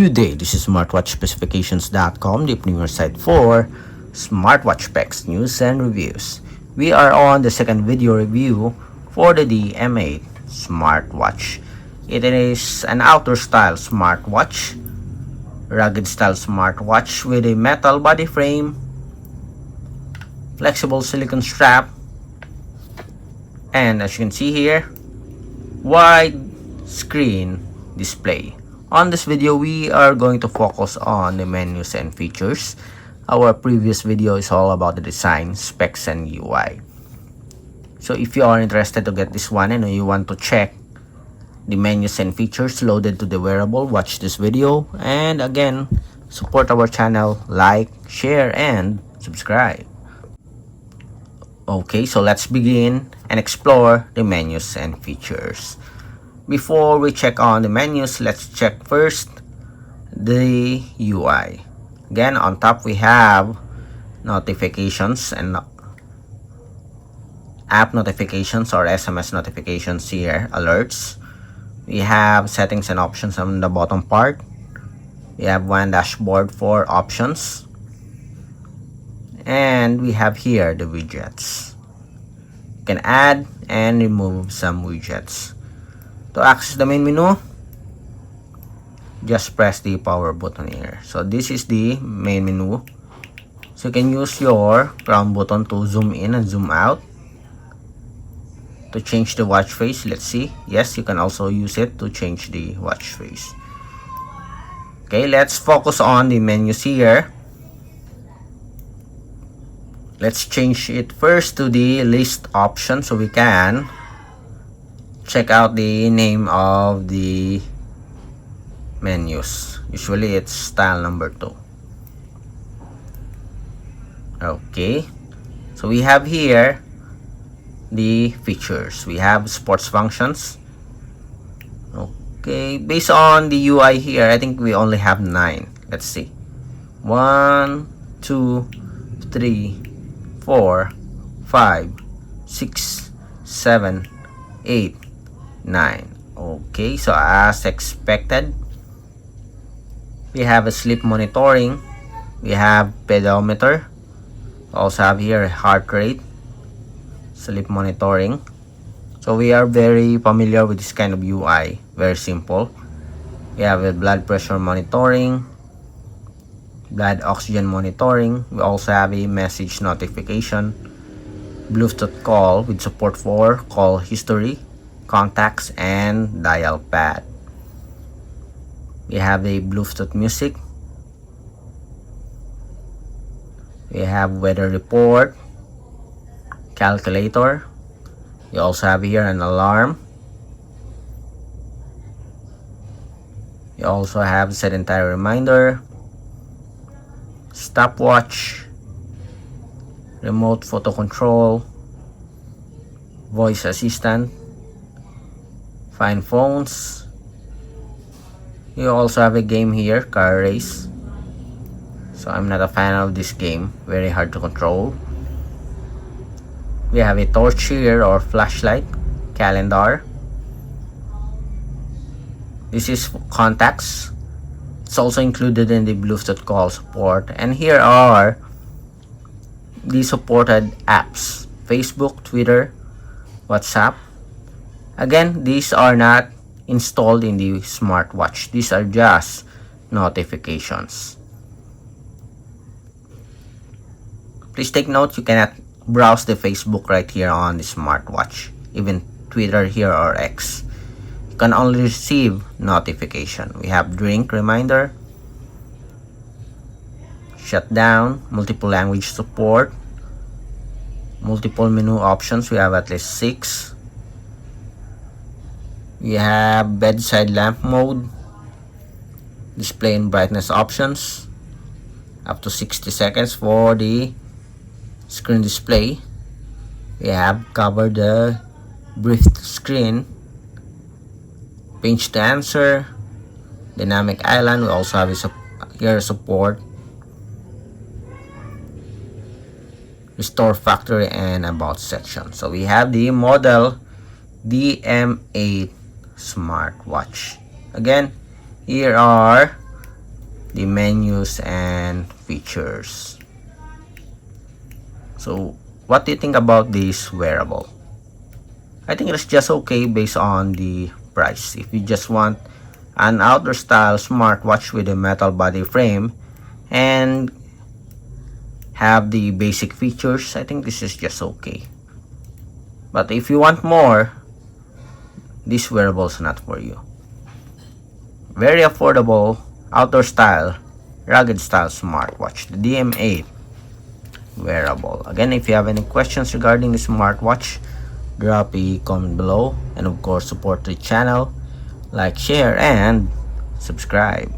Good day, this is smartwatchspecifications.com, the premier site for smartwatch specs, news, and reviews. We are on the second video review for the DM8 Smartwatch. It is an outdoor style smartwatch, rugged style smartwatch with a metal body frame, flexible silicone strap, and as you can see here, wide screen display. On this video, we are going to focus on the menus and features. Our previous video is all about the design, specs, and UI. So if you are interested to get this one and you want to check the menus and features loaded to the wearable, watch this video. And again, support our channel, like, share, and subscribe. Okay, so let's begin and explore the menus and features. Before we check on the menus, let's check first the UI. Again, on top we have notifications and app notifications or SMS notifications here, alerts. We have settings and options on the bottom part. We have one dashboard for options. And we have here the widgets. You can add and remove some widgets. To access the main menu, just press the power button here. So this is the main menu. So you can use your crown button to zoom in and zoom out. To change the watch face, let's see. Yes, you can also use it to change the watch face. Okay, let's focus on the menus here. Let's change it first to the list option so we can check out the name of the menus. Usually it's style number 2. Okay, so we have here the features. We have sports functions. Okay, based on the UI here, I think we only have 9. Let's see. 1, 2, 3, 4, 5, 6, 7, 8, 9. Okay, so as expected, we have a sleep monitoring. We have pedometer. We also have here heart rate, sleep monitoring. So we are very familiar with this kind of UI. Very simple. We have a blood pressure monitoring, blood oxygen monitoring. We also have a message notification, Bluetooth call with support for call history, contacts, and dial pad. We have a Bluetooth music. We have weather report, calculator. We also have here an alarm. We also have sedentary reminder, stopwatch, remote photo control, voice assistant, find phones. You also have a game here, car race. So I'm not a fan of this game, very hard to control. We have a torch here or flashlight, calendar. This is contacts. It's also included in the Bluetooth call support. And here are the supported apps: Facebook, Twitter, WhatsApp. Again, these are not installed in the smartwatch. These are just notifications. Please take note, you cannot browse the Facebook right here on the smartwatch, even Twitter here or X. You can only receive notification. We have drink reminder, shutdown, multiple language support, multiple menu options. We have at least 6. We have bedside lamp mode, display and brightness options, up to 60 seconds for the screen display. We have covered the brief screen, pinch to answer, dynamic island. We also have here support, restore factory, and about section. So we have the model DM8 Smartwatch. Again, here are the menus and features. So what do you think about this wearable? I think it's just okay based on the price. If you just want an outdoor style smartwatch with a metal body frame and have the basic features, I think this is just okay. But if you want more, this wearable is not for you. Very affordable, outdoor style, rugged style smartwatch, the DM8 wearable. Again, if you have any questions regarding the smartwatch, drop a comment below, and of course support the channel, like, share, and subscribe.